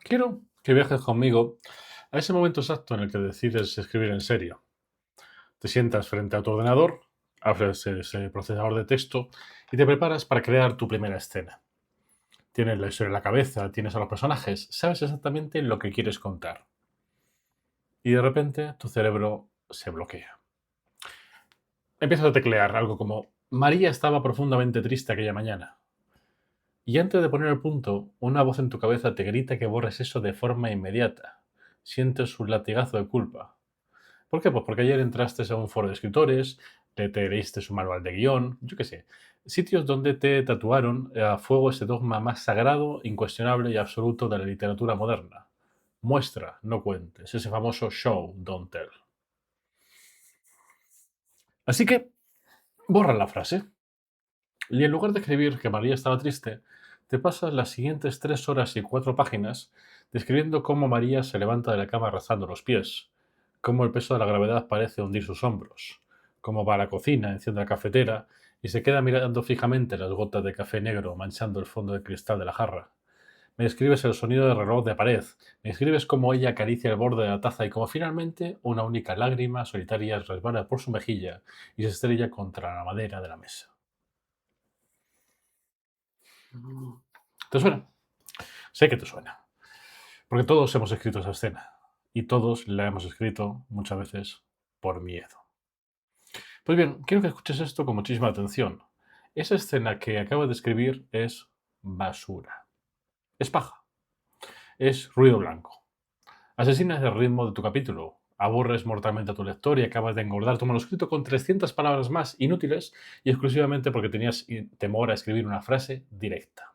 Quiero que viajes conmigo a ese momento exacto en el que decides escribir en serio. Te sientas frente a tu ordenador, abres ese procesador de texto y te preparas para crear tu primera escena. Tienes la historia en la cabeza, tienes a los personajes, sabes exactamente lo que quieres contar. Y de repente tu cerebro se bloquea. Empiezas a teclear algo como María estaba profundamente triste aquella mañana. Y antes de poner el punto, una voz en tu cabeza te grita que borres eso de forma inmediata. Sientes un latigazo de culpa. ¿Por qué? Pues porque ayer entraste a un foro de escritores, te leíste su manual de guión, yo qué sé. Sitios donde te tatuaron a fuego ese dogma más sagrado, incuestionable y absoluto de la literatura moderna. Muestra, no cuentes. Ese famoso show, don't tell. Así que, borra la frase. Y en lugar de escribir que María estaba triste, te pasas las siguientes 3 horas y 4 páginas describiendo cómo María se levanta de la cama arrastrando los pies, cómo el peso de la gravedad parece hundir sus hombros, cómo va a la cocina, enciende la cafetera y se queda mirando fijamente las gotas de café negro manchando el fondo de cristal de la jarra. Me describes el sonido del reloj de pared, me describes cómo ella acaricia el borde de la taza y cómo finalmente una única lágrima solitaria resbala por su mejilla y se estrella contra la madera de la mesa. ¿Te suena? Sé que te suena, porque todos hemos escrito esa escena y todos la hemos escrito muchas veces por miedo. Pues bien, quiero que escuches esto con muchísima atención. Esa escena que acabas de escribir es basura, es paja, es ruido blanco. Asesinas el ritmo de tu capítulo, aburres mortalmente a tu lector y acabas de engordar tu manuscrito con 300 palabras más inútiles y exclusivamente porque tenías temor a escribir una frase directa.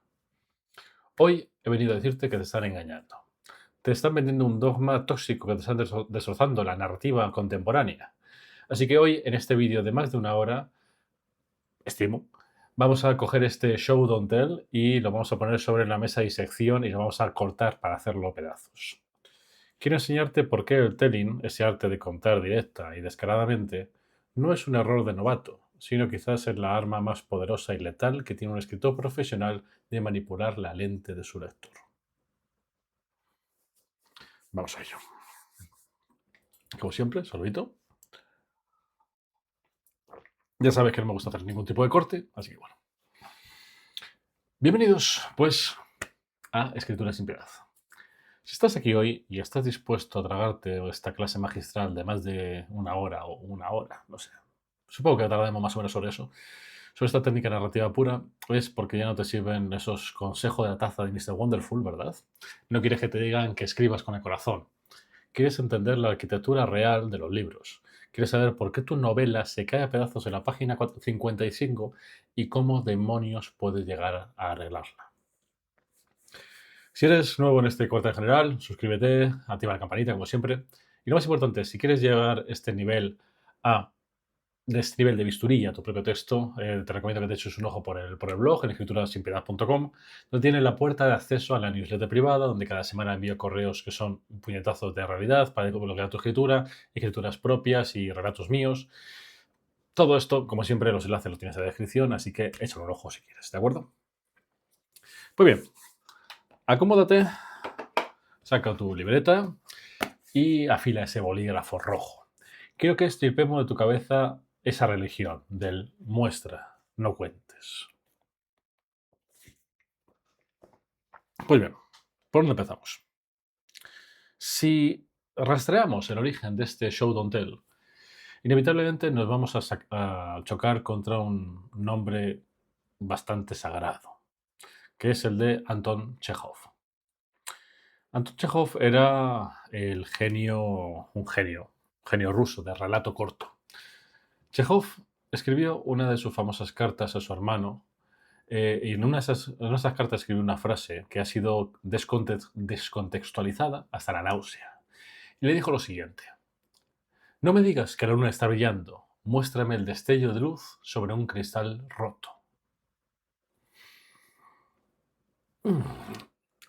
Hoy he venido a decirte que te están engañando. Te están vendiendo un dogma tóxico que te están destrozando la narrativa contemporánea. Así que hoy, en este vídeo de más de una hora, estimo, vamos a coger este show don't tell y lo vamos a poner sobre la mesa de disección y lo vamos a cortar para hacerlo pedazos. Quiero enseñarte por qué el telling, ese arte de contar directa y descaradamente, no es un error de novato, sino quizás es la arma más poderosa y letal que tiene un escritor profesional de manipular la lente de su lector. Vamos a ello. Como siempre, saludito. Ya sabes que no me gusta hacer ningún tipo de corte, así que bueno. Bienvenidos, pues, a Escritura sin Piedad. Si estás aquí hoy y estás dispuesto a tragarte esta clase magistral de más de una hora, no sé, supongo que tardaremos más o menos sobre eso, sobre esta técnica narrativa pura, es porque ya no te sirven esos consejos de la taza de Mr. Wonderful, ¿verdad? No quieres que te digan que escribas con el corazón. Quieres entender la arquitectura real de los libros. Quieres saber por qué tu novela se cae a pedazos en la página 55 y cómo demonios puedes llegar a arreglarla. Si eres nuevo en este corte en general, suscríbete, activa la campanita como siempre. Y lo más importante, si quieres llevar a este nivel de bisturí a tu propio texto, te recomiendo que te eches un ojo por el blog en escriturasinpiedad.com, donde tienes la puerta de acceso a la newsletter privada, donde cada semana envío correos que son puñetazos de realidad para bloquear tu escritura, escrituras propias y relatos míos. Todo esto, como siempre, los enlaces los tienes en la descripción, así que échale un ojo si quieres, ¿de acuerdo? Pues bien, acomódate, saca tu libreta y afila ese bolígrafo rojo. Quiero que estirpemos de tu cabeza esa religión del muestra, no cuentes. Pues bien, ¿por dónde empezamos? Si rastreamos el origen de este show don't tell, inevitablemente nos vamos a chocar contra un nombre bastante sagrado, que es el de Anton Chekhov. Anton Chekhov era un genio ruso de relato corto. Chekhov escribió una de sus famosas cartas a su hermano, y en esas cartas escribió una frase que ha sido descontextualizada hasta la náusea. Y le dijo lo siguiente: no me digas que la luna está brillando, muéstrame el destello de luz sobre un cristal roto. Mm,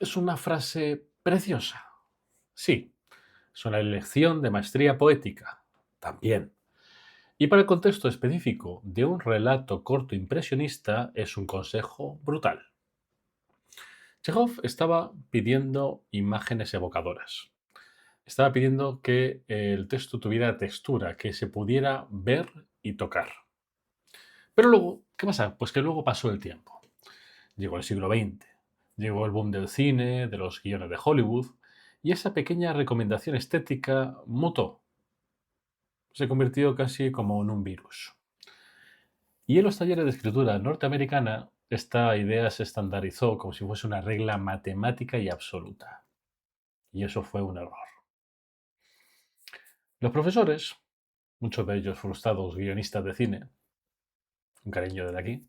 Es una frase preciosa. Sí, es una lección de maestría poética. También. Y para el contexto específico de un relato corto impresionista es un consejo brutal. Chekhov estaba pidiendo imágenes evocadoras. Estaba pidiendo que el texto tuviera textura, que se pudiera ver y tocar. Pero luego, ¿qué pasa? Pues que luego pasó el tiempo. Llegó el siglo XX, llegó el boom del cine, de los guiones de Hollywood, y esa pequeña recomendación estética mutó, se convirtió casi como en un virus. Y en los talleres de escritura norteamericana, esta idea se estandarizó como si fuese una regla matemática y absoluta. Y eso fue un error. Los profesores, muchos de ellos frustrados guionistas de cine, un cariño desde aquí,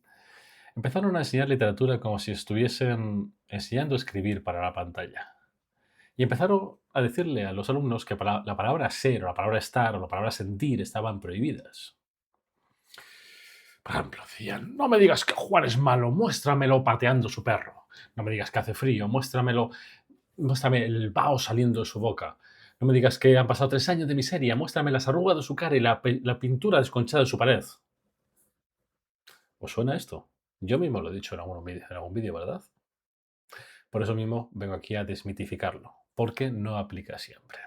empezaron a enseñar literatura como si estuviesen enseñando a escribir para la pantalla. Y empezaron a decirle a los alumnos que la palabra ser, o la palabra estar, o la palabra sentir estaban prohibidas. Por ejemplo, decían, no me digas que Juan es malo, muéstramelo pateando su perro. No me digas que hace frío, muéstrame el vaho saliendo de su boca. No me digas que han pasado 3 años de miseria, muéstrame las arrugas de su cara y la pintura desconchada de su pared. ¿Os suena esto? Yo mismo lo he dicho en algún vídeo, ¿verdad? Por eso mismo vengo aquí a desmitificarlo, porque no aplica siempre.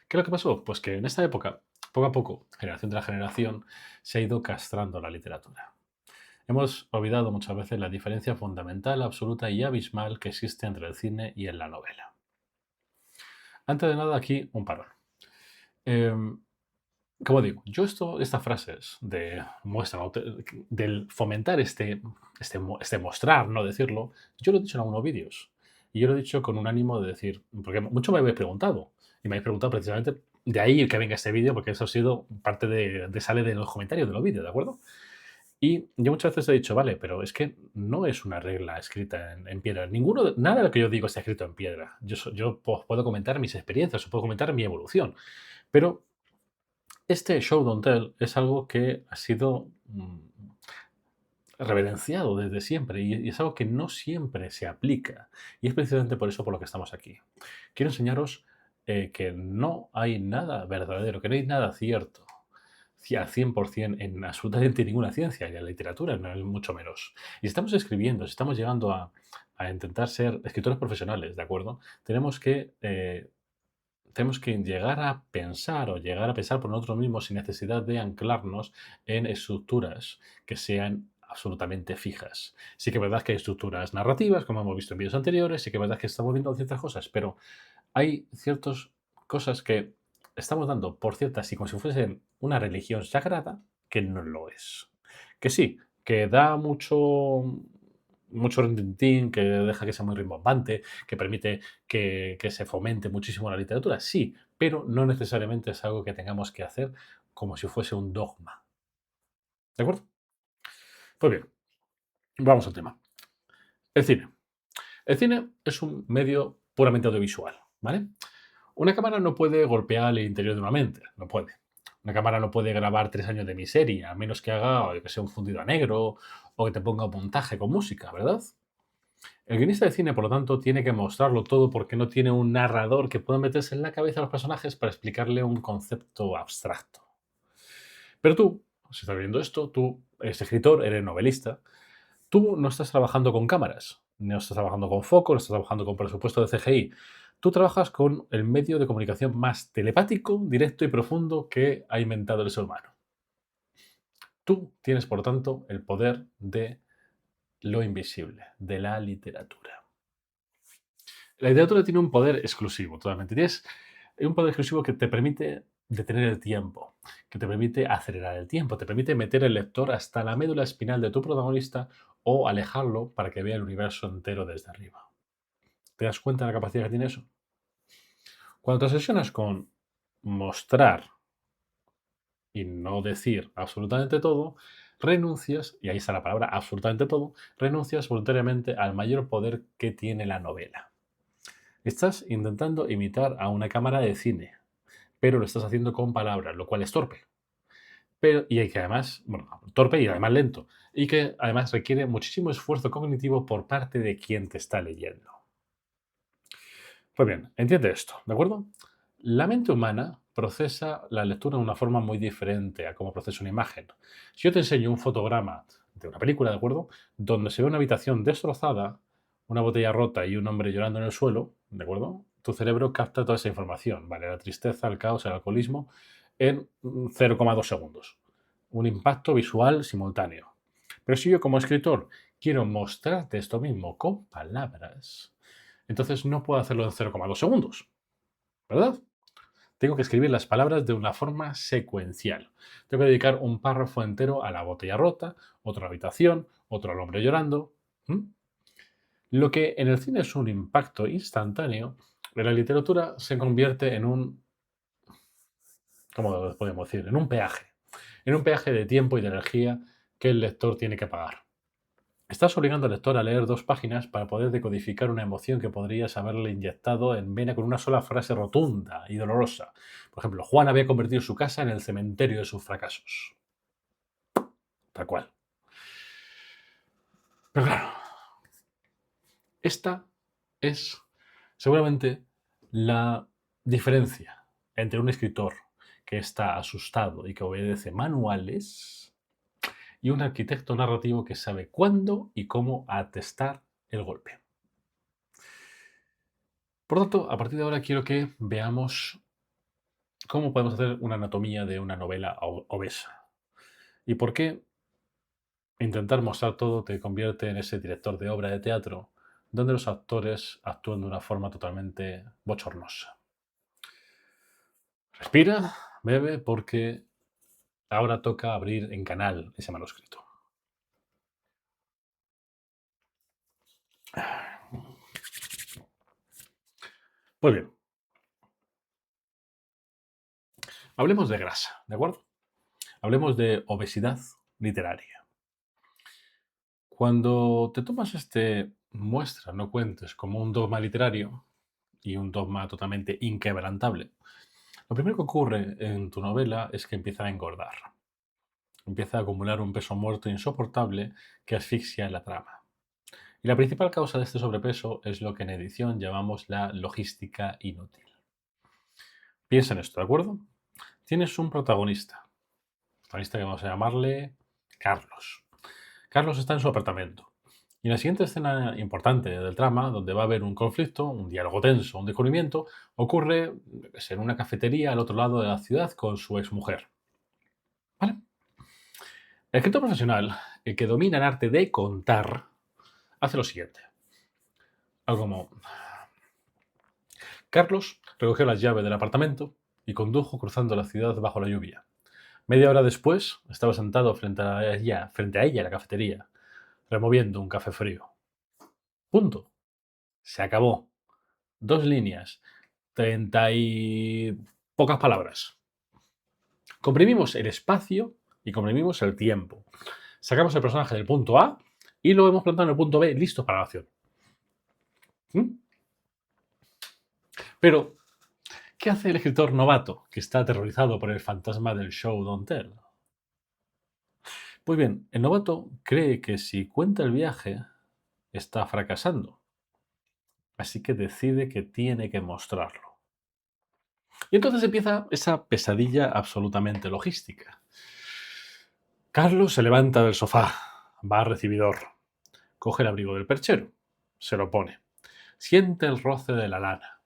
¿Qué es lo que pasó? Pues que en esta época, poco a poco, generación tras generación, se ha ido castrando la literatura. Hemos olvidado muchas veces la diferencia fundamental, absoluta y abismal que existe entre el cine y en la novela. Antes de nada, aquí un parón. Em, Como digo, yo estas frases de muestra, del fomentar este mostrar, no decirlo, yo lo he dicho en algunos vídeos. Y yo lo he dicho con un ánimo de decir, porque mucho me habéis preguntado. Y me habéis preguntado precisamente de ahí que venga este vídeo, porque eso ha sido parte sale de los comentarios de los vídeos, ¿de acuerdo? Y yo muchas veces he dicho, vale, pero es que no es una regla escrita en piedra. Nada de lo que yo digo está escrito en piedra. Yo puedo comentar mis experiencias, o puedo comentar mi evolución. Pero este show don't tell es algo que ha sido reverenciado desde siempre y es algo que no siempre se aplica. Y es precisamente por eso por lo que estamos aquí. Quiero enseñaros que no hay nada verdadero, que no hay nada cierto al 100% en absolutamente ninguna ciencia, y en la literatura no es mucho menos. Y si estamos escribiendo, si estamos llegando a intentar ser escritores profesionales, ¿de acuerdo? Tenemos que llegar a pensar o llegar a pensar por nosotros mismos sin necesidad de anclarnos en estructuras que sean absolutamente fijas. Sí que es verdad que hay estructuras narrativas, como hemos visto en vídeos anteriores, sí que es verdad que estamos viendo ciertas cosas, pero hay ciertas cosas que estamos dando por ciertas y como si fuesen una religión sagrada que no lo es. Que sí, que da mucho rintintín, que deja que sea muy rimbombante, que permite que se fomente muchísimo la literatura, sí, pero no necesariamente es algo que tengamos que hacer como si fuese un dogma. ¿De acuerdo? Pues bien, vamos al tema. El cine. El cine es un medio puramente audiovisual, ¿vale? Una cámara no puede golpear el interior de una mente, no puede. Una cámara no puede grabar 3 años de miseria, a menos que haga, yo que sé, un fundido a negro o que te ponga un montaje con música, ¿verdad? El guionista de cine, por lo tanto, tiene que mostrarlo todo porque no tiene un narrador que pueda meterse en la cabeza a los personajes para explicarle un concepto abstracto. Pero tú, si estás viendo esto, tú eres escritor, eres novelista, tú no estás trabajando con cámaras, no estás trabajando con foco, no estás trabajando con presupuesto de CGI. Tú trabajas con el medio de comunicación más telepático, directo y profundo que ha inventado el ser humano. Tú tienes, por tanto, el poder de lo invisible, de la literatura. La literatura tiene un poder exclusivo, totalmente. Tienes un poder exclusivo que te permite detener el tiempo, que te permite acelerar el tiempo, te permite meter el lector hasta la médula espinal de tu protagonista o alejarlo para que vea el universo entero desde arriba. ¿Te das cuenta de la capacidad que tiene eso? Cuando te obsesionas con mostrar y no decir absolutamente todo, renuncias, y ahí está la palabra absolutamente todo, renuncias voluntariamente al mayor poder que tiene la novela. Estás intentando imitar a una cámara de cine, pero lo estás haciendo con palabras, lo cual es torpe. Y que además, bueno, torpe y además lento. Y que además requiere muchísimo esfuerzo cognitivo por parte de quien te está leyendo. Pues bien, entiende esto, ¿de acuerdo? La mente humana procesa la lectura de una forma muy diferente a cómo procesa una imagen. Si yo te enseño un fotograma de una película, ¿de acuerdo? Donde se ve una habitación destrozada, una botella rota y un hombre llorando en el suelo, ¿de acuerdo? Tu cerebro capta toda esa información, ¿vale? La tristeza, el caos, el alcoholismo, en 0,2 segundos. Un impacto visual simultáneo. Pero si yo como escritor quiero mostrarte esto mismo con palabras, entonces no puedo hacerlo en 0,2 segundos, ¿verdad? Tengo que escribir las palabras de una forma secuencial. Tengo que dedicar un párrafo entero a la botella rota, otro a la habitación, otro al hombre llorando. ¿Mm? Lo que en el cine es un impacto instantáneo, en la literatura se convierte en un, ¿cómo podemos decir? En un peaje. En un peaje de tiempo y de energía que el lector tiene que pagar. Estás obligando al lector a leer 2 páginas para poder decodificar una emoción que podrías haberle inyectado en vena con una sola frase rotunda y dolorosa. Por ejemplo, Juan había convertido su casa en el cementerio de sus fracasos. Tal cual. Pero claro, esta es seguramente la diferencia entre un escritor que está asustado y que obedece manuales y un arquitecto narrativo que sabe cuándo y cómo atestar el golpe. Por tanto, a partir de ahora quiero que veamos cómo podemos hacer una anatomía de una novela obesa y por qué intentar mostrar todo te convierte en ese director de obra de teatro donde los actores actúan de una forma totalmente bochornosa. Respira, bebe, porque ahora toca abrir en canal ese manuscrito. Pues bien, hablemos de grasa, ¿de acuerdo? Hablemos de obesidad literaria. Cuando te tomas este muestra, no cuentes como un dogma literario y un dogma totalmente inquebrantable, lo primero que ocurre en tu novela es que empieza a engordar. Empieza a acumular un peso muerto insoportable que asfixia la trama. Y la principal causa de este sobrepeso es lo que en edición llamamos la logística inútil. Piensa en esto, ¿de acuerdo? Tienes un protagonista que vamos a llamarle Carlos. Carlos está en su apartamento. Y en la siguiente escena importante del trama, donde va a haber un conflicto, un diálogo tenso, un descubrimiento, ocurre en una cafetería al otro lado de la ciudad con su exmujer. ¿Vale? El escritor profesional, el que domina el arte de contar, hace lo siguiente. Algo como... Carlos recogió las llaves del apartamento y condujo cruzando la ciudad bajo la lluvia. Media hora después, estaba sentado frente a ella en la cafetería, removiendo un café frío. Punto. Se acabó. 2 líneas. 30 y pocas palabras. Comprimimos el espacio y comprimimos el tiempo. Sacamos el personaje del punto A y lo hemos plantado en el punto B, listo para la acción. ¿Mm? Pero, ¿qué hace el escritor novato que está aterrorizado por el fantasma del show don't tell? Pues bien, el novato cree que si cuenta el viaje, está fracasando. Así que decide que tiene que mostrarlo. Y entonces empieza esa pesadilla absolutamente logística. Carlos se levanta del sofá, va al recibidor, coge el abrigo del perchero, se lo pone, siente el roce de la lana,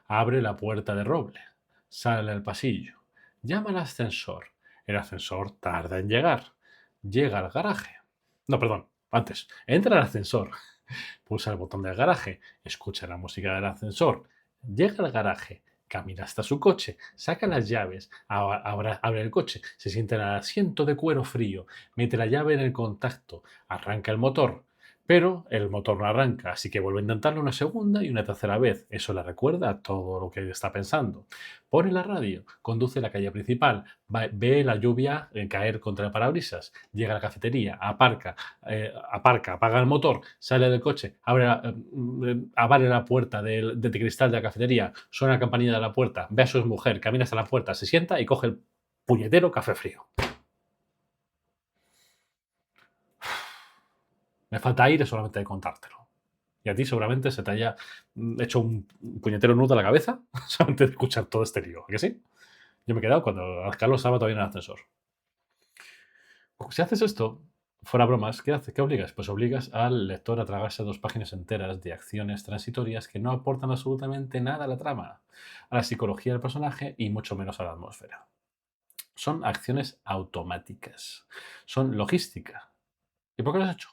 abre la puerta de roble, sale al pasillo, llama al ascensor. El ascensor tarda en llegar. Llega al garaje. No, perdón, antes. Entra al ascensor, pulsa el botón del garaje, escucha la música del ascensor, llega al garaje, camina hasta su coche, saca las llaves, abre el coche, se sienta en el asiento de cuero frío, mete la llave en el contacto, arranca el motor. Pero el motor no arranca, así que vuelve a intentarlo una segunda y una tercera vez. Eso le recuerda a todo lo que está pensando. Pone la radio, conduce a la calle principal, ve la lluvia caer contra el parabrisas, llega a la cafetería, aparca, apaga el motor, sale del coche, abre la puerta de cristal de la cafetería, suena la campanilla de la puerta, ve a su mujer, camina hasta la puerta, se sienta y coge el puñetero café frío. Me falta aire solamente de contártelo. Y a ti seguramente se te haya hecho un puñetero nudo a la cabeza solamente de escuchar todo este lío. ¿A que sí? Yo me he quedado cuando Carlos estaba todavía en el ascensor. Si haces esto, fuera bromas, ¿qué haces? ¿Qué obligas? Pues obligas al lector a tragarse 2 páginas enteras de acciones transitorias que no aportan absolutamente nada a la trama, a la psicología del personaje y mucho menos a la atmósfera. Son acciones automáticas, son logística. ¿Y por qué lo has hecho?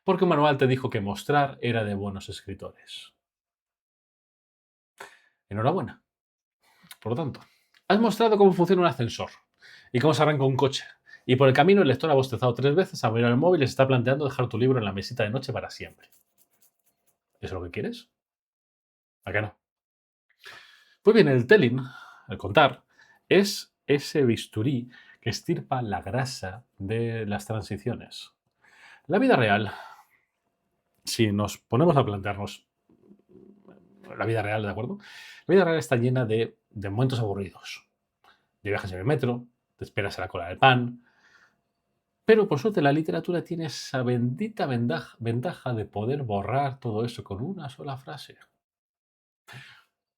Porque un manual te dijo que mostrar era de buenos escritores. Enhorabuena. Por lo tanto, has mostrado cómo funciona un ascensor y cómo se arranca un coche. Y por el camino el lector ha bostezado 3 veces, ha mirado el móvil y se está planteando dejar tu libro en la mesita de noche para siempre. ¿Eso es lo que quieres? ¿A qué no? Pues bien, el telling, el contar, es ese bisturí que estirpa la grasa de las transiciones. La vida real, si nos ponemos a plantearnos la vida real, ¿de acuerdo? La vida real está llena de momentos aburridos. De viajes en el metro, te esperas a la cola del pan. Pero por suerte la literatura tiene esa bendita ventaja de poder borrar todo eso con una sola frase.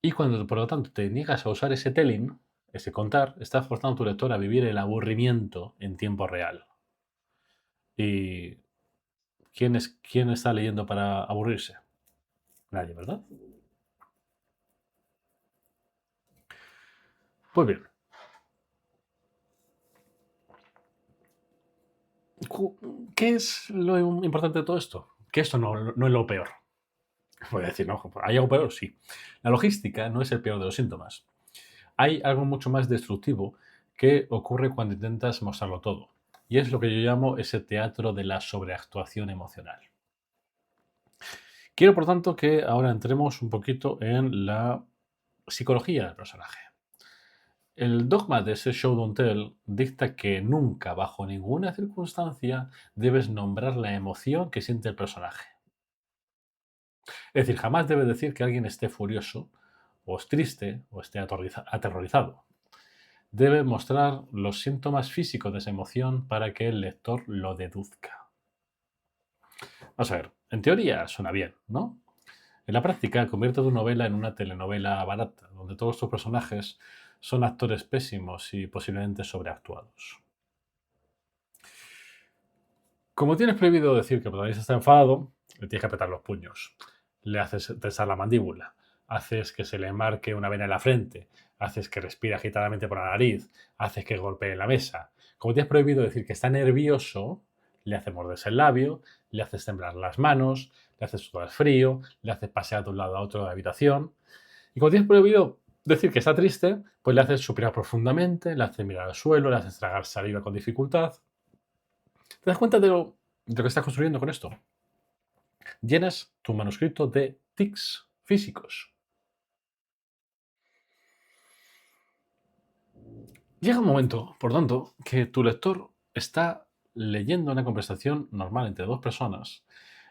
Y cuando por lo tanto te niegas a usar ese telling, ese contar, estás forzando a tu lector a vivir el aburrimiento en tiempo real. ¿Y quién está leyendo para aburrirse? Nadie, ¿verdad? Pues bien, ¿qué es lo importante de todo esto? Que esto no es lo peor. Voy a decir, no, ¿hay algo peor? Sí. La logística no es el peor de los síntomas. Hay algo mucho más destructivo que ocurre cuando intentas mostrarlo todo. Y es lo que yo llamo ese teatro de la sobreactuación emocional. Quiero, por tanto, que ahora entremos un poquito en la psicología del personaje. El dogma de ese show don't tell dicta que nunca, bajo ninguna circunstancia, debes nombrar la emoción que siente el personaje. Es decir, jamás debes decir que alguien esté furioso, o es triste, o esté aterrorizado. Debe mostrar los síntomas físicos de esa emoción para que el lector lo deduzca. Vamos a ver, en teoría suena bien, ¿no? En la práctica convierte tu novela en una telenovela barata, donde todos tus personajes son actores pésimos y posiblemente sobreactuados. Como tienes prohibido decir que el protagonista está enfadado, le tienes que apretar los puños. Le haces tensar la mandíbula, haces que se le marque una vena en la frente, haces que respire agitadamente por la nariz, haces que golpee la mesa. Como tienes prohibido decir que está nervioso, le haces morderse el labio, le haces temblar las manos, le haces sudar frío, le haces pasear de un lado a otro de la habitación. Y como tienes prohibido decir que está triste, pues le haces suspirar profundamente, le haces mirar al suelo, le haces tragar saliva con dificultad. ¿Te das cuenta de lo que estás construyendo con esto? Llenas tu manuscrito de tics físicos. Llega un momento, por tanto, que tu lector está leyendo una conversación normal entre 2 personas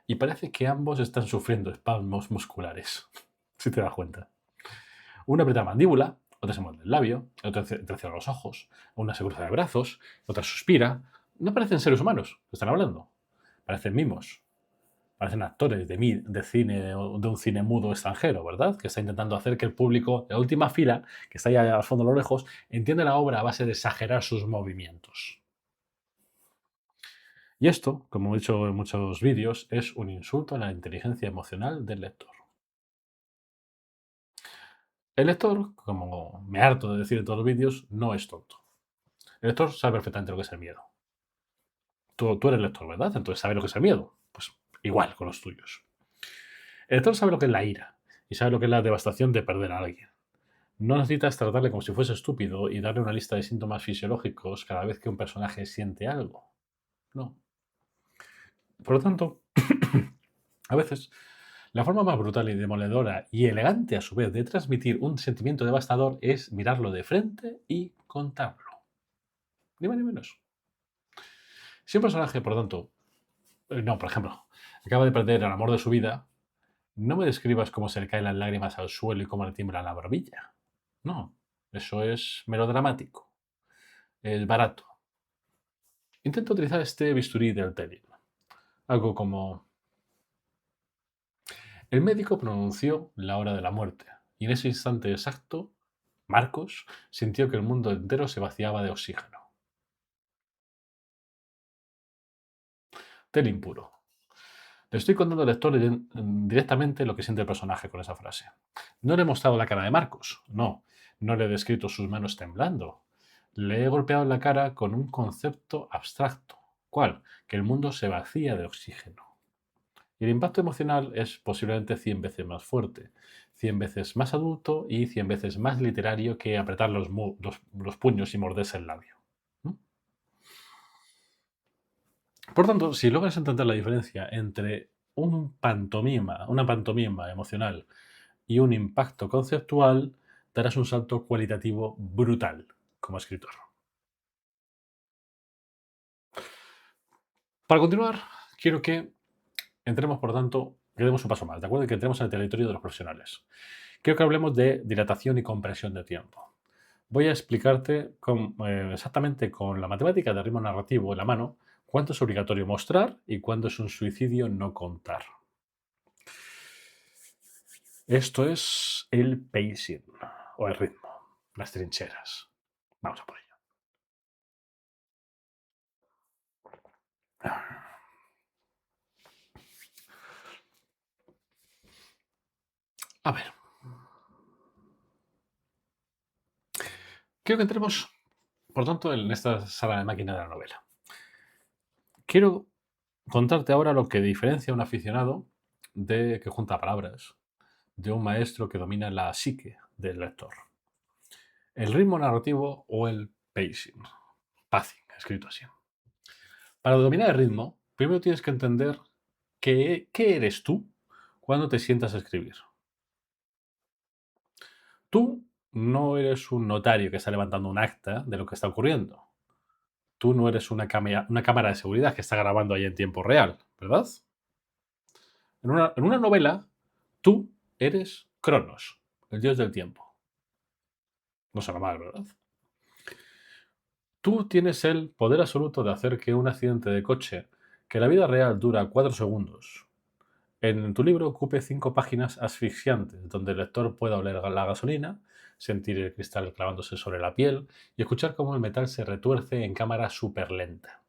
y parece que ambos están sufriendo espasmos musculares, si te das cuenta. Uno aprieta la mandíbula, otro se muerde el labio, otro cierra los ojos, una se cruza de brazos, otra suspira. No parecen seres humanos que están hablando, parecen mimos. Parecen actores de cine, de un cine mudo extranjero, ¿verdad? Que está intentando hacer que el público de la última fila, que está ahí al fondo a lo lejos, entienda la obra a base de exagerar sus movimientos. Y esto, como he dicho en muchos vídeos, es un insulto a la inteligencia emocional del lector. El lector, como me harto de decir en todos los vídeos, no es tonto. El lector sabe perfectamente lo que es el miedo. Tú eres lector, ¿verdad? Entonces sabe lo que es el miedo. Pues igual con los tuyos. El lector sabe lo que es la ira y sabe lo que es la devastación de perder a alguien. No necesitas tratarle como si fuese estúpido y darle una lista de síntomas fisiológicos cada vez que un personaje siente algo. No. Por lo tanto, a veces, la forma más brutal y demoledora y elegante a su vez de transmitir un sentimiento devastador es mirarlo de frente y contarlo. Ni más ni menos. Si un personaje, por lo tanto, no, por ejemplo, acaba de perder el amor de su vida, no me describas cómo se le caen las lágrimas al suelo y cómo le tiembla la barbilla. No, eso es melodramático, es barato. Intento utilizar este bisturí del Teddy. Algo como: el médico pronunció la hora de la muerte, y en ese instante exacto, Marcos sintió que el mundo entero se vaciaba de oxígeno. Del impuro. Le estoy contando al lector directamente lo que siente el personaje con esa frase. No le he mostrado la cara de Marcos, no. No le he descrito sus manos temblando. Le he golpeado en la cara con un concepto abstracto. ¿Cuál? Que el mundo se vacía de oxígeno. Y el impacto emocional es posiblemente 100 veces más fuerte, 100 veces más adulto y 100 veces más literario que apretar los puños y morderse el labio. ¿Mm? Por tanto, si logras entender la diferencia entre una pantomima emocional y un impacto conceptual, darás un salto cualitativo brutal como escritor. Para continuar, quiero que entremos, por tanto, que demos un paso más, ¿de acuerdo? Y que entremos en el territorio de los profesionales. Quiero que hablemos de dilatación y compresión de tiempo. Voy a explicarte exactamente con la matemática de ritmo narrativo en la mano cuánto es obligatorio mostrar y cuándo es un suicidio no contar. Esto es el pacing o el ritmo, las trincheras. Vamos a por ello. A ver, quiero que entremos, por tanto, en esta sala de máquina de la novela. Quiero contarte ahora lo que diferencia a un aficionado de que junta palabras de un maestro que domina la psique del lector. El ritmo narrativo o el pacing. Pacing, escrito así. Para dominar el ritmo, primero tienes que entender qué eres tú cuando te sientas a escribir. Tú no eres un notario que está levantando un acta de lo que está ocurriendo. Tú no eres una cámara de seguridad que está grabando ahí en tiempo real, ¿verdad? En una novela, tú eres Cronos, el dios del tiempo. No suena mal, ¿verdad? Tú tienes el poder absoluto de hacer que un accidente de coche, que en la vida real dura 4 segundos, en tu libro ocupe 5 páginas asfixiantes, donde el lector pueda oler la gasolina, sentir el cristal clavándose sobre la piel y escuchar cómo el metal se retuerce en cámara súper lenta.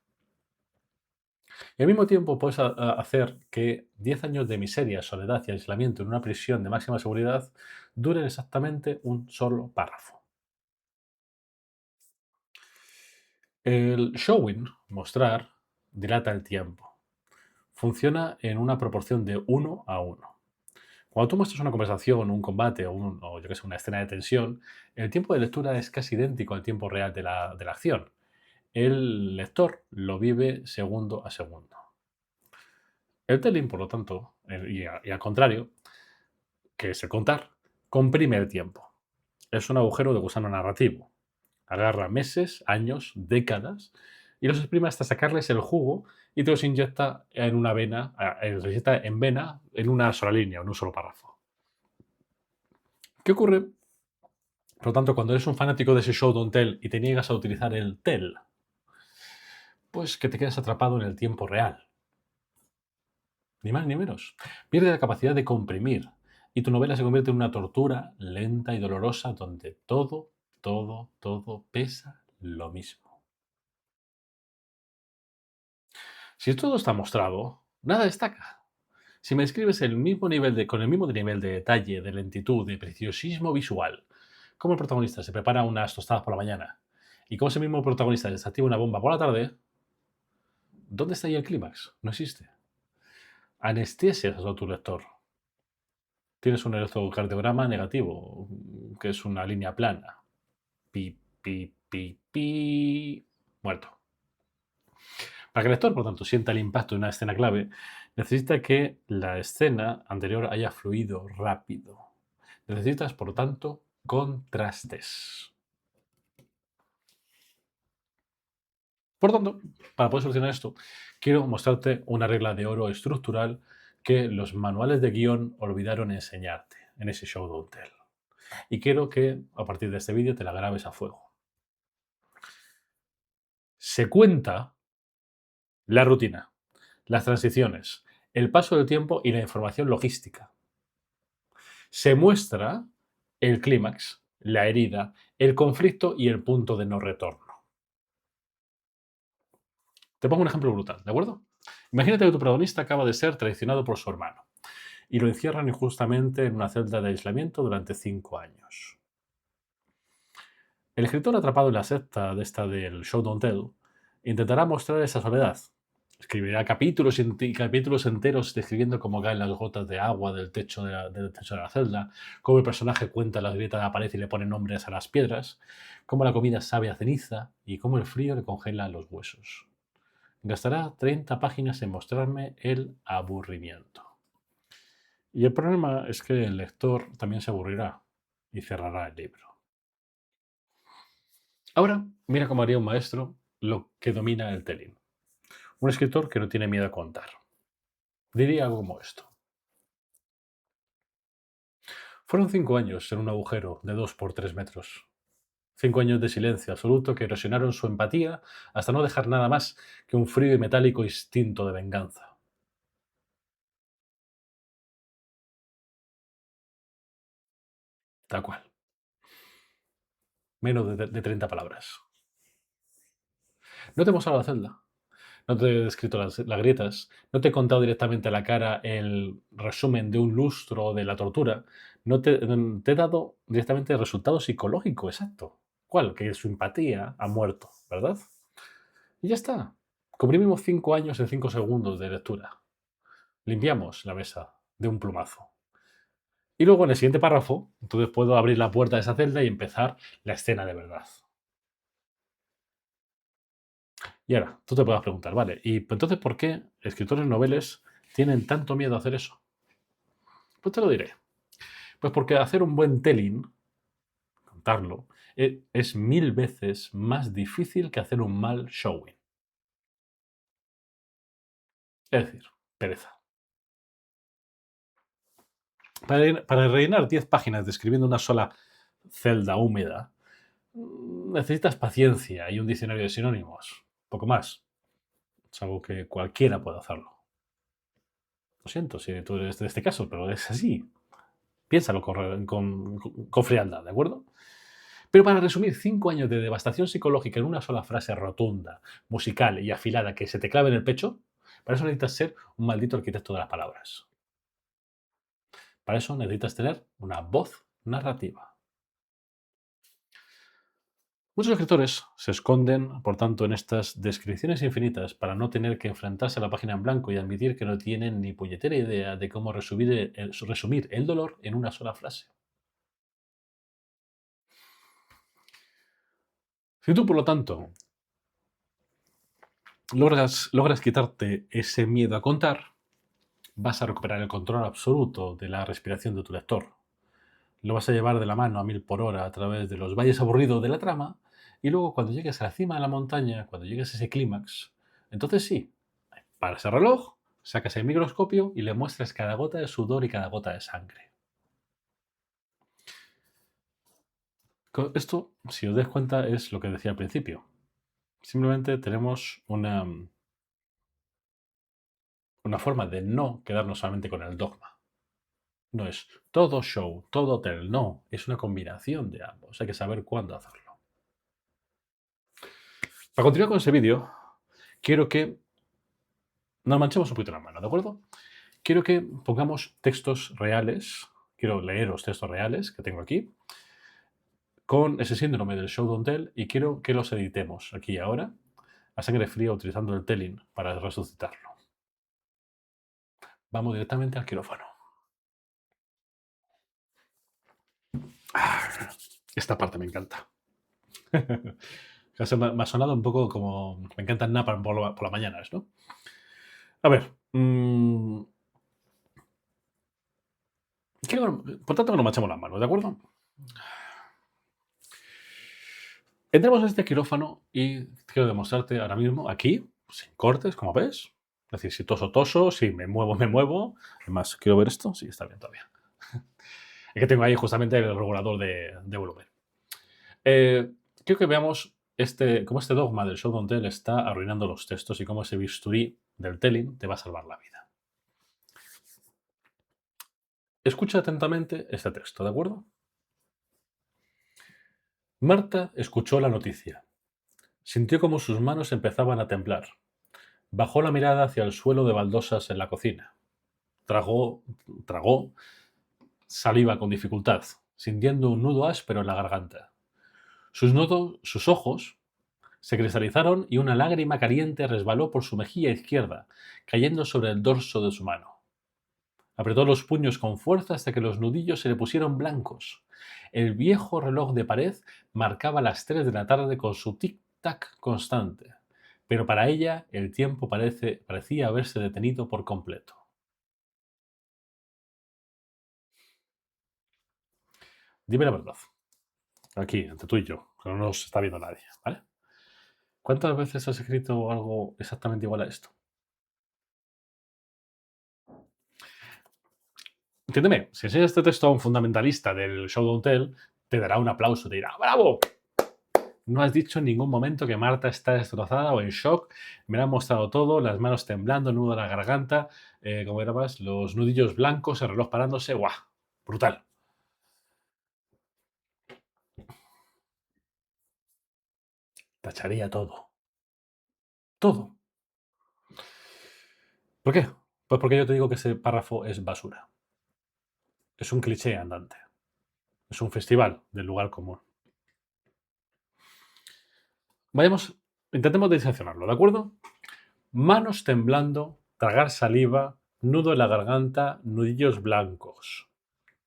Y al mismo tiempo puedes hacer que 10 años de miseria, soledad y aislamiento en una prisión de máxima seguridad duren exactamente un solo párrafo. El showing, mostrar, dilata el tiempo. Funciona en una proporción de 1 a 1. Cuando tú muestras una conversación, un combate o yo que sé, una escena de tensión, el tiempo de lectura es casi idéntico al tiempo real de la acción. El lector lo vive segundo a segundo. El telling, por lo tanto, y al contrario, que es el contar, comprime el tiempo. Es un agujero de gusano narrativo. Agarra meses, años, décadas y los exprime hasta sacarles el jugo y te los inyecta en una vena, los inyecta en vena en una sola línea, en un solo párrafo. ¿Qué ocurre? Por lo tanto, cuando eres un fanático de ese show don't tell y te niegas a utilizar el tell, pues que te quedas atrapado en el tiempo real. Ni más ni menos. Pierde la capacidad de comprimir y tu novela se convierte en una tortura lenta y dolorosa donde todo pesa lo mismo. Si todo está mostrado, nada destaca. Si me escribes con el mismo nivel de detalle, de lentitud, de preciosismo visual, como el protagonista se prepara unas tostadas por la mañana y como ese mismo protagonista desactiva una bomba por la tarde, ¿dónde está ahí el clímax? No existe. Anestesias a tu lector. Tienes un electrocardiograma negativo, que es una línea plana. Pi, pi, pi, pi. Muerto. Para que el lector, por tanto, sienta el impacto de una escena clave, necesita que la escena anterior haya fluido rápido. Necesitas, por tanto, contrastes. Por tanto, para poder solucionar esto, quiero mostrarte una regla de oro estructural que los manuales de guión olvidaron enseñarte en ese show don't tell. Y quiero que a partir de este vídeo te la grabes a fuego. Se cuenta la rutina, las transiciones, el paso del tiempo y la información logística. Se muestra el clímax, la herida, el conflicto y el punto de no retorno. Te pongo un ejemplo brutal, ¿de acuerdo? Imagínate que tu protagonista acaba de ser traicionado por su hermano y lo encierran injustamente en una celda de aislamiento durante 5 años. El escritor atrapado en la secta de esta del Show Don't Tell intentará mostrar esa soledad. Escribirá capítulos y capítulos enteros describiendo cómo caen las gotas de agua del techo de la celda, cómo el personaje cuenta las grietas de la pared y le pone nombres a las piedras, cómo la comida sabe a ceniza y cómo el frío le congela los huesos. Gastará 30 páginas en mostrarme el aburrimiento. Y el problema es que el lector también se aburrirá y cerrará el libro. Ahora, mira cómo haría un maestro lo que domina el telling. Un escritor que no tiene miedo a contar. Diría algo como esto. Fueron 5 años en un agujero de 2 por 3 metros. 5 años de silencio absoluto que erosionaron su empatía hasta no dejar nada más que un frío y metálico instinto de venganza. Tal cual. Menos de 30 palabras. No te he mostrado la celda. No te he descrito las grietas, no te he contado directamente a la cara el resumen de un lustro de la tortura, no te he dado directamente el resultado psicológico exacto. ¿Cuál? Que su empatía ha muerto, ¿verdad? Y ya está. Comprimimos 5 años en 5 segundos de lectura. Limpiamos la mesa de un plumazo. Y luego en el siguiente párrafo, entonces puedo abrir la puerta de esa celda y empezar la escena de verdad. Y ahora, tú te puedas preguntar, vale, ¿y entonces por qué escritores noveles tienen tanto miedo a hacer eso? Pues te lo diré. Pues porque hacer un buen telling, contarlo, es 1000 veces más difícil que hacer un mal showing. Es decir, pereza. Para rellenar 10 páginas describiendo una sola celda húmeda, necesitas paciencia y un diccionario de sinónimos. Poco más. Es algo que cualquiera puede hacerlo. Lo siento si tú eres de este caso, pero es así. Piénsalo con frialdad, ¿de acuerdo? Pero para resumir 5 años de devastación psicológica en una sola frase rotunda, musical y afilada que se te clave en el pecho, para eso necesitas ser un maldito arquitecto de las palabras. Para eso necesitas tener una voz narrativa. Muchos escritores se esconden, por tanto, en estas descripciones infinitas para no tener que enfrentarse a la página en blanco y admitir que no tienen ni puñetera idea de cómo resumir el dolor en una sola frase. Si tú, por lo tanto, logras quitarte ese miedo a contar, vas a recuperar el control absoluto de la respiración de tu lector. Lo vas a llevar de la mano a 1000 por hora a través de los valles aburridos de la trama y luego cuando llegues a la cima de la montaña, cuando llegues a ese clímax, entonces sí, paras el reloj, sacas el microscopio y le muestras cada gota de sudor y cada gota de sangre. Esto, si os dais cuenta, es lo que decía al principio. Simplemente tenemos una forma de no quedarnos solamente con el dogma. No es todo show, todo tell, no, es una combinación de ambos. Hay que saber cuándo hacerlo. Para continuar con ese vídeo, quiero que nos manchemos un poquito la mano, ¿de acuerdo? Quiero que pongamos textos reales, quiero leer los textos reales que tengo aquí, con ese síndrome del show don't tell y quiero que los editemos aquí y ahora, a sangre fría, utilizando el telling para resucitarlo. Vamos directamente al quirófano. Esta parte me encanta. Me ha sonado un poco como... Me encanta el napalm por las mañanas, ¿no? A ver. Por tanto, que nos manchemos las manos, ¿de acuerdo? Entramos a este quirófano y quiero demostrarte ahora mismo, aquí, sin cortes, como ves. Es decir, si toso, si me muevo, me muevo. Además, quiero ver esto. Sí, está bien todavía. Es que tengo ahí justamente el regulador de volumen. Quiero que veamos cómo este dogma del show don't tell está arruinando los textos y cómo ese bisturí del telling te va a salvar la vida. Escucha atentamente este texto, ¿de acuerdo? Marta escuchó la noticia. Sintió como sus manos empezaban a temblar. Bajó la mirada hacia el suelo de baldosas en la cocina. Tragó saliva con dificultad, sintiendo un nudo áspero en la garganta. Sus ojos se cristalizaron y una lágrima caliente resbaló por su mejilla izquierda, cayendo sobre el dorso de su mano. Apretó los puños con fuerza hasta que los nudillos se le pusieron blancos. El viejo reloj de pared marcaba las 3 de la tarde con su tic-tac constante, pero para ella el tiempo parecía haberse detenido por completo. Dime la verdad, aquí, entre tú y yo, que no nos está viendo nadie, ¿vale? ¿Cuántas veces has escrito algo exactamente igual a esto? Entiéndeme, si enseñas este texto a un fundamentalista del show don't tell, te dará un aplauso, te dirá ¡bravo! No has dicho en ningún momento que Marta está destrozada o en shock. Me lo han mostrado todo, las manos temblando, el nudo en la garganta, como era más, los nudillos blancos, el reloj parándose. ¡Guau! Brutal. Tacharía todo. Todo. ¿Por qué? Pues porque yo te digo que ese párrafo es basura. Es un cliché andante. Es un festival del lugar común. Vayamos, intentemos diseccionarlo, ¿de acuerdo? Manos temblando, tragar saliva, nudo en la garganta, nudillos blancos.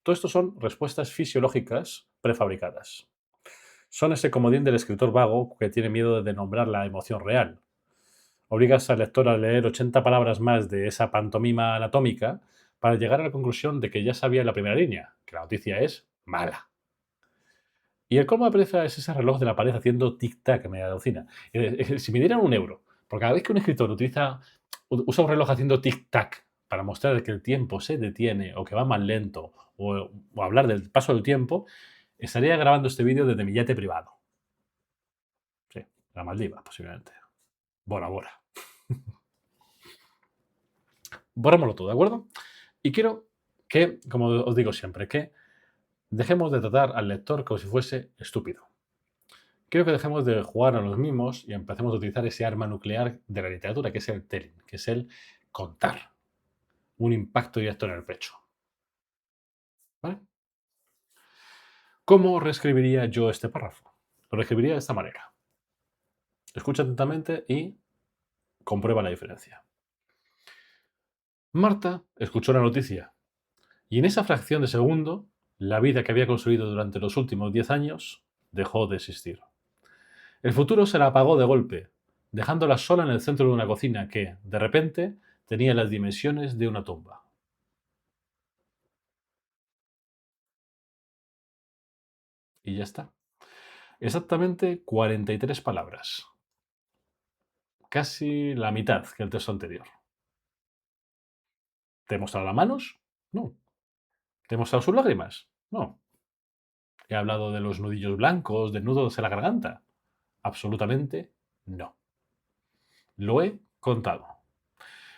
Todo esto son respuestas fisiológicas prefabricadas. Son ese comodín del escritor vago que tiene miedo de nombrar la emoción real. Obligas al lector a leer 80 palabras más de esa pantomima anatómica para llegar a la conclusión de que ya sabía en la primera línea, que la noticia es mala. Y el colmo de pereza es ese reloj de la pared haciendo tic-tac que me alucina. Si me dieran 1 euro, por cada vez que un escritor usa un reloj haciendo tic-tac para mostrar que el tiempo se detiene o que va más lento o hablar del paso del tiempo, estaría grabando este vídeo desde mi yate privado. Sí, la Maldiva, posiblemente. Bora Bora. Borrémoslo todo, ¿de acuerdo? Y quiero que, como os digo siempre, que dejemos de tratar al lector como si fuese estúpido. Quiero que dejemos de jugar a los mimos y empecemos a utilizar ese arma nuclear de la literatura, que es el telling, que es el contar. Un impacto directo en el pecho. ¿Vale? ¿Cómo reescribiría yo este párrafo? Lo reescribiría de esta manera. Escucha atentamente y comprueba la diferencia. Marta escuchó la noticia y en esa fracción de segundo, la vida que había construido durante los últimos 10 años dejó de existir. El futuro se la apagó de golpe, dejándola sola en el centro de una cocina que, de repente, tenía las dimensiones de una tumba. Y ya está. Exactamente 43 palabras. Casi la mitad que el texto anterior. ¿Te he mostrado las manos? No. ¿Te he mostrado sus lágrimas? No. ¿He hablado de los nudillos blancos, de nudos en la garganta? Absolutamente no. Lo he contado.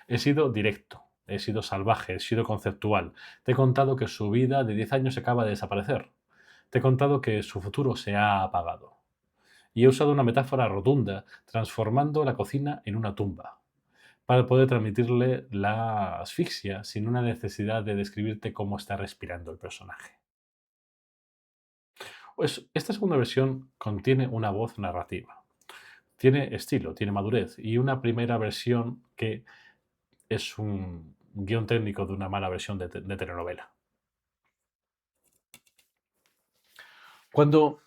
He sido directo, he sido salvaje, he sido conceptual. Te he contado que su vida de 10 años acaba de desaparecer. Te he contado que su futuro se ha apagado. Y he usado una metáfora rotunda, transformando la cocina en una tumba, para poder transmitirle la asfixia sin una necesidad de describirte cómo está respirando el personaje. Pues esta segunda versión contiene una voz narrativa, tiene estilo, tiene madurez y una primera versión que es un guión técnico de una mala versión de telenovela. Cuando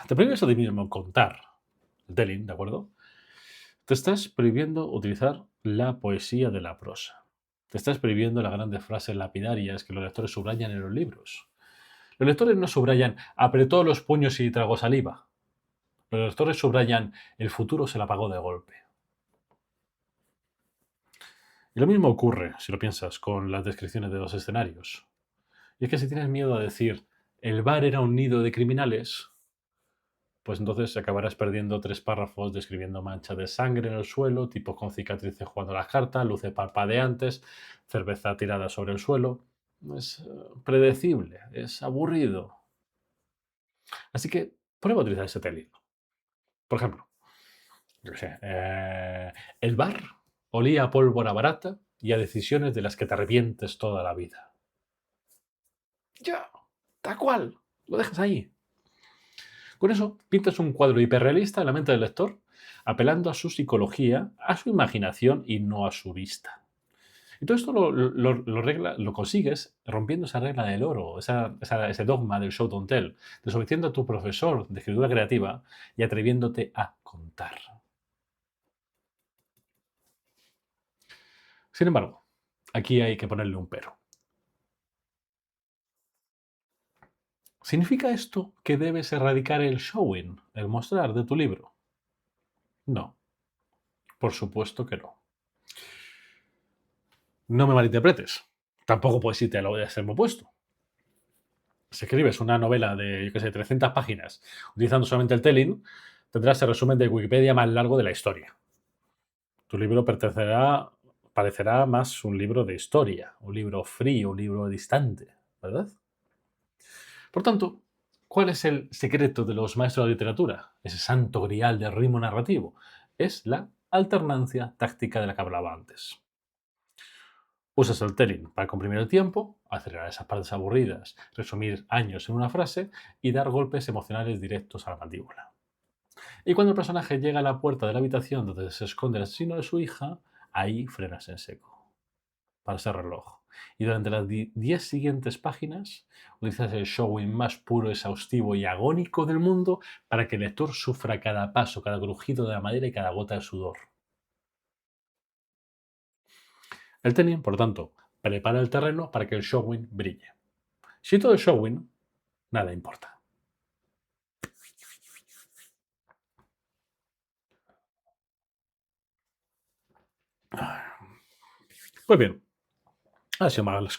te prohíbes a ti mismo contar el telling, ¿de acuerdo? Te estás prohibiendo utilizar la poesía de la prosa. Te estás prohibiendo las grandes frases lapidarias que los lectores subrayan en los libros. Los lectores no subrayan apretó los puños y tragó saliva. Los lectores subrayan el futuro se la apagó de golpe. Y lo mismo ocurre, si lo piensas, con las descripciones de los escenarios. Y es que si tienes miedo a decir el bar era un nido de criminales, pues entonces acabarás perdiendo 3 párrafos describiendo manchas de sangre en el suelo, tipos con cicatrices jugando a las cartas, luces parpadeantes, cerveza tirada sobre el suelo. Es predecible, es aburrido. Así que prueba a utilizar ese técnico. Por ejemplo, yo qué sé, el bar. Olía a pólvora barata y a decisiones de las que te arrepientes toda la vida. Ya, tal cual, lo dejas ahí. Con eso pintas un cuadro hiperrealista en la mente del lector, apelando a su psicología, a su imaginación y no a su vista. Y todo esto lo consigues rompiendo esa regla del oro, ese dogma del show don't tell, desobedeciendo a tu profesor de escritura creativa y atreviéndote a contar. Sin embargo, aquí hay que ponerle un pero. ¿Significa esto que debes erradicar el showing, el mostrar de tu libro? No, por supuesto que no. No me malinterpretes. Tampoco puedes irte a lo de extremo opuesto. Si escribes una novela de, yo qué sé, 300 páginas utilizando solamente el telling, tendrás el resumen de Wikipedia más largo de la historia. Tu libro parecerá más un libro de historia, un libro frío, un libro distante, ¿verdad? Por tanto, ¿cuál es el secreto de los maestros de literatura? Ese santo grial del ritmo narrativo. Es la alternancia táctica de la que hablaba antes. Usas el telling para comprimir el tiempo, acelerar esas partes aburridas, resumir años en una frase y dar golpes emocionales directos a la mandíbula. Y cuando el personaje llega a la puerta de la habitación donde se esconde el asesino de su hija, ahí frenas en seco, para ese reloj. Y durante las 10 siguientes páginas utilizas el showing más puro, exhaustivo y agónico del mundo para que el lector sufra cada paso, cada crujido de la madera y cada gota de sudor. El telling, por lo tanto, prepara el terreno para que el showing brille. Si todo es showing, nada importa. Pues bien, ha sido más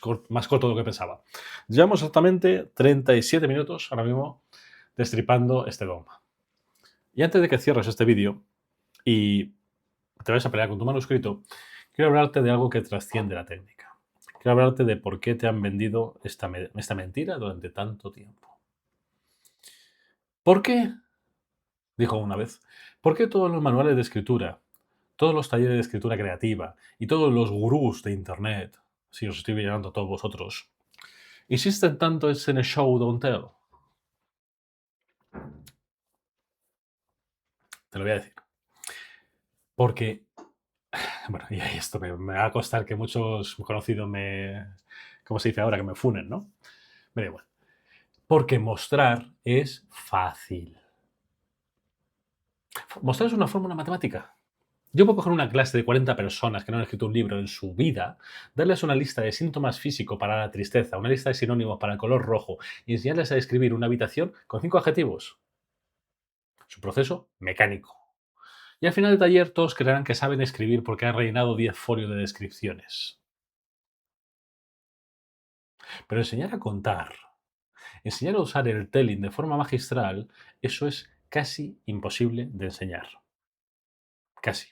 corto de lo que pensaba. Llevamos exactamente 37 minutos ahora mismo destripando este dogma. Y antes de que cierres este vídeo y te vayas a pelear con tu manuscrito, quiero hablarte de algo que trasciende la técnica. Quiero hablarte de por qué te han vendido esta mentira durante tanto tiempo. ¿Por qué? Dijo una vez. ¿Por qué todos los manuales de escritura, todos los talleres de escritura creativa y todos los gurús de Internet, si os estoy llamando a todos vosotros, insisten tanto en el show don't tell? Te lo voy a decir. Porque, bueno, y esto me va a costar que muchos conocidos ¿cómo se dice ahora? Que me funen, ¿no? Me da igual. Porque mostrar es fácil. Mostrar es una fórmula matemática. Yo puedo coger una clase de 40 personas que no han escrito un libro en su vida, darles una lista de síntomas físicos para la tristeza, una lista de sinónimos para el color rojo y enseñarles a describir una habitación con 5 adjetivos. Es un proceso mecánico. Y al final del taller todos creerán que saben escribir porque han rellenado 10 folios de descripciones. Pero enseñar a contar, enseñar a usar el telling de forma magistral, eso es casi imposible de enseñar. Casi.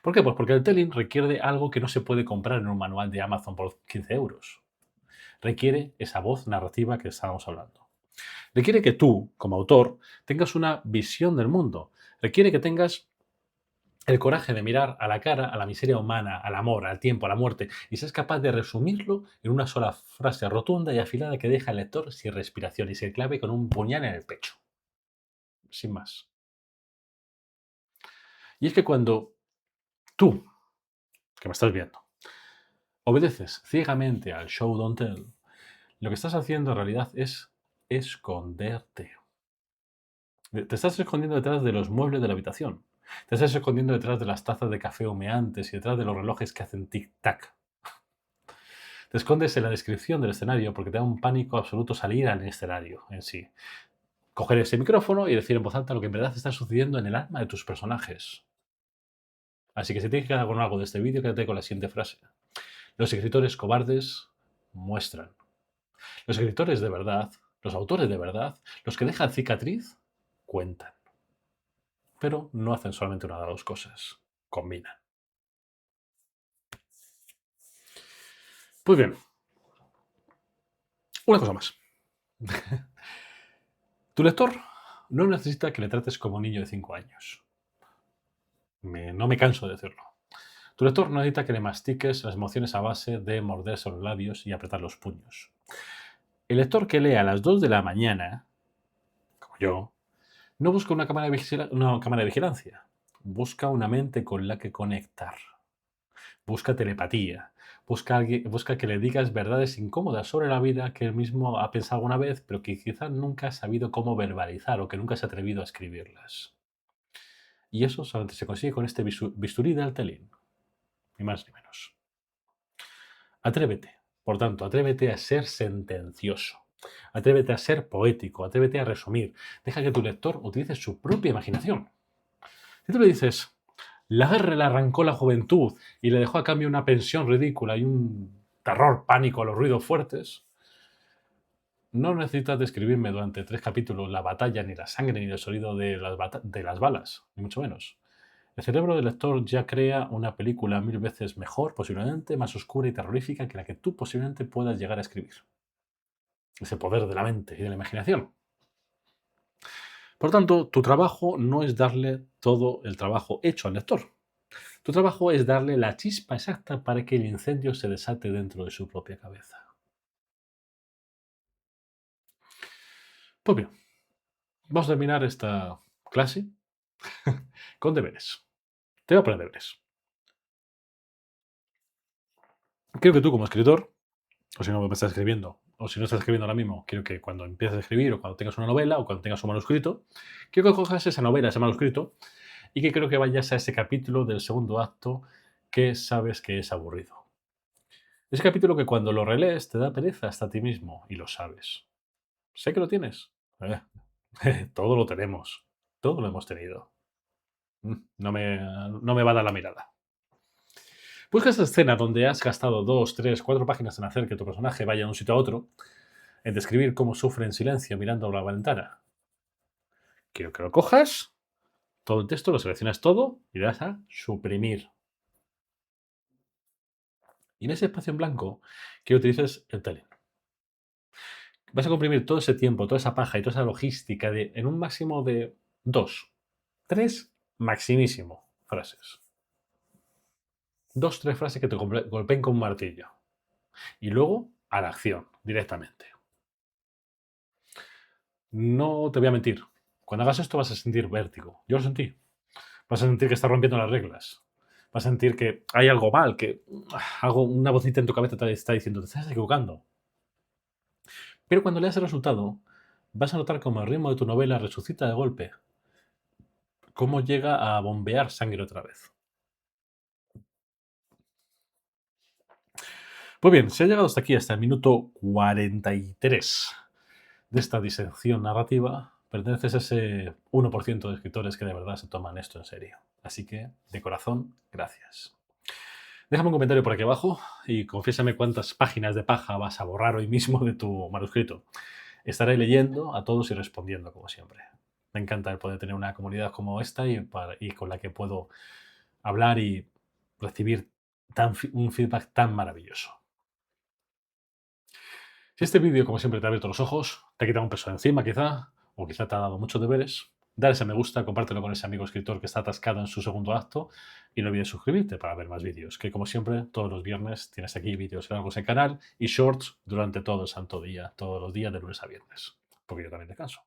¿Por qué? Pues porque el telling requiere de algo que no se puede comprar en un manual de Amazon por 15 euros. Requiere esa voz narrativa que estábamos hablando. Requiere que tú, como autor, tengas una visión del mundo. Requiere que tengas el coraje de mirar a la cara, a la miseria humana, al amor, al tiempo, a la muerte, y seas capaz de resumirlo en una sola frase rotunda y afilada que deja al lector sin respiración y se clave con un puñal en el pecho. Sin más. Y es que cuando tú, que me estás viendo, obedeces ciegamente al show don't tell, lo que estás haciendo en realidad es esconderte. Te estás escondiendo detrás de los muebles de la habitación. Te estás escondiendo detrás de las tazas de café humeantes y detrás de los relojes que hacen tic-tac. Te escondes en la descripción del escenario porque te da un pánico absoluto salir al escenario en sí. Coger ese micrófono y decir en voz alta lo que en verdad está sucediendo en el alma de tus personajes. Así que si tienes que quedar con algo de este vídeo, quédate con la siguiente frase. Los escritores cobardes muestran. Los escritores de verdad, los autores de verdad, los que dejan cicatriz, cuentan. Pero no hacen solamente una de las dos cosas. Combinan. Pues bien, una cosa más. Tu lector no necesita que le trates como un niño de 5 años. No me canso de decirlo. Tu lector no necesita que le mastiques las emociones a base de morderse los labios y apretar los puños. El lector que lee a las 2 de la mañana, como yo, no busca una cámara de vigilancia. Busca una mente con la que conectar. Busca telepatía. Busca que le digas verdades incómodas sobre la vida que él mismo ha pensado alguna vez, pero que quizás nunca ha sabido cómo verbalizar o que nunca se ha atrevido a escribirlas. Y eso solamente se consigue con este bisturí de Altelín, ni más ni menos. Atrévete, por tanto, atrévete a ser sentencioso. Atrévete a ser poético, atrévete a resumir. Deja que tu lector utilice su propia imaginación. Si tú le dices, la guerra le arrancó la juventud y le dejó a cambio una pensión ridícula y un terror pánico a los ruidos fuertes, no necesitas describirme durante 3 capítulos la batalla, ni la sangre, ni el sonido de las balas, ni mucho menos. El cerebro del lector ya crea una película 1000 veces mejor, posiblemente más oscura y terrorífica que la que tú posiblemente puedas llegar a escribir. Ese poder de la mente y de la imaginación. Por tanto, tu trabajo no es darle todo el trabajo hecho al lector. Tu trabajo es darle la chispa exacta para que el incendio se desate dentro de su propia cabeza. Pues bien, vamos a terminar esta clase con deberes. Te voy a poner deberes. Quiero que tú, como escritor, o si no me estás escribiendo, o si no estás escribiendo ahora mismo, quiero que cuando empieces a escribir, o cuando tengas una novela, o cuando tengas un manuscrito, quiero que cojas esa novela, ese manuscrito, y que creo que vayas a ese capítulo del segundo acto que sabes que es aburrido. Ese capítulo que cuando lo relees te da pereza hasta a ti mismo, y lo sabes. Sé que lo tienes. Eh, todo lo tenemos. Todo lo hemos tenido. No me va a dar la mirada. Busca esa escena donde has gastado 2, 3, 4 páginas en hacer que tu personaje vaya de un sitio a otro, en describir cómo sufre en silencio mirando a la ventana. Quiero que lo cojas, todo el texto, lo seleccionas todo y le das a suprimir. Y en ese espacio en blanco, quiero que utilices el Telin. Vas a comprimir todo ese tiempo, toda esa paja y toda esa logística en un máximo de 2, 3, maximísimo frases. 2, 3 frases que te golpeen con un martillo. Y luego a la acción, directamente. No te voy a mentir. Cuando hagas esto vas a sentir vértigo. Yo lo sentí. Vas a sentir que estás rompiendo las reglas. Vas a sentir que hay algo mal, que una vocita en tu cabeza te está diciendo, te estás equivocando. Pero cuando leas el resultado, vas a notar cómo el ritmo de tu novela resucita de golpe. Cómo llega a bombear sangre otra vez. Pues bien, si has llegado hasta aquí, hasta el minuto 43 de esta disección narrativa, perteneces a ese 1% de escritores que de verdad se toman esto en serio. Así que, de corazón, gracias. Déjame un comentario por aquí abajo y confiésame cuántas páginas de paja vas a borrar hoy mismo de tu manuscrito. Estaré leyendo a todos y respondiendo, como siempre. Me encanta el poder tener una comunidad como esta y con la que puedo hablar y recibir un feedback tan maravilloso. Si este vídeo, como siempre, te ha abierto los ojos, te ha quitado un peso de encima quizá, o quizá te ha dado muchos deberes, dale ese me gusta, compártelo con ese amigo escritor que está atascado en su segundo acto y no olvides suscribirte para ver más vídeos, que como siempre, todos los viernes tienes aquí vídeos largos en el canal y shorts durante todo el santo día, todos los días de lunes a viernes, porque yo también descanso.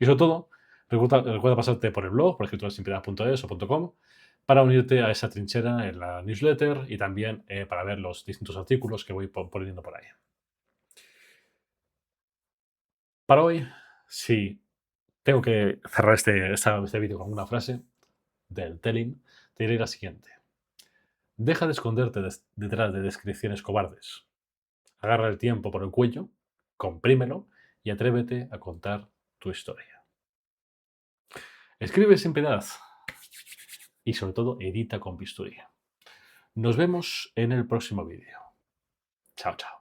Y sobre todo, recuerda pasarte por el blog, por escritorasinpiedad.es o .com, para unirte a esa trinchera en la newsletter y también para ver los distintos artículos que voy poniendo por ahí. Para hoy, si tengo que cerrar este vídeo con una frase del Telling, te diré la siguiente. Deja de esconderte detrás de descripciones cobardes. Agarra el tiempo por el cuello, comprímelo y atrévete a contar tu historia. Escribe sin piedad y sobre todo edita con bisturí. Nos vemos en el próximo vídeo. Chao, chao.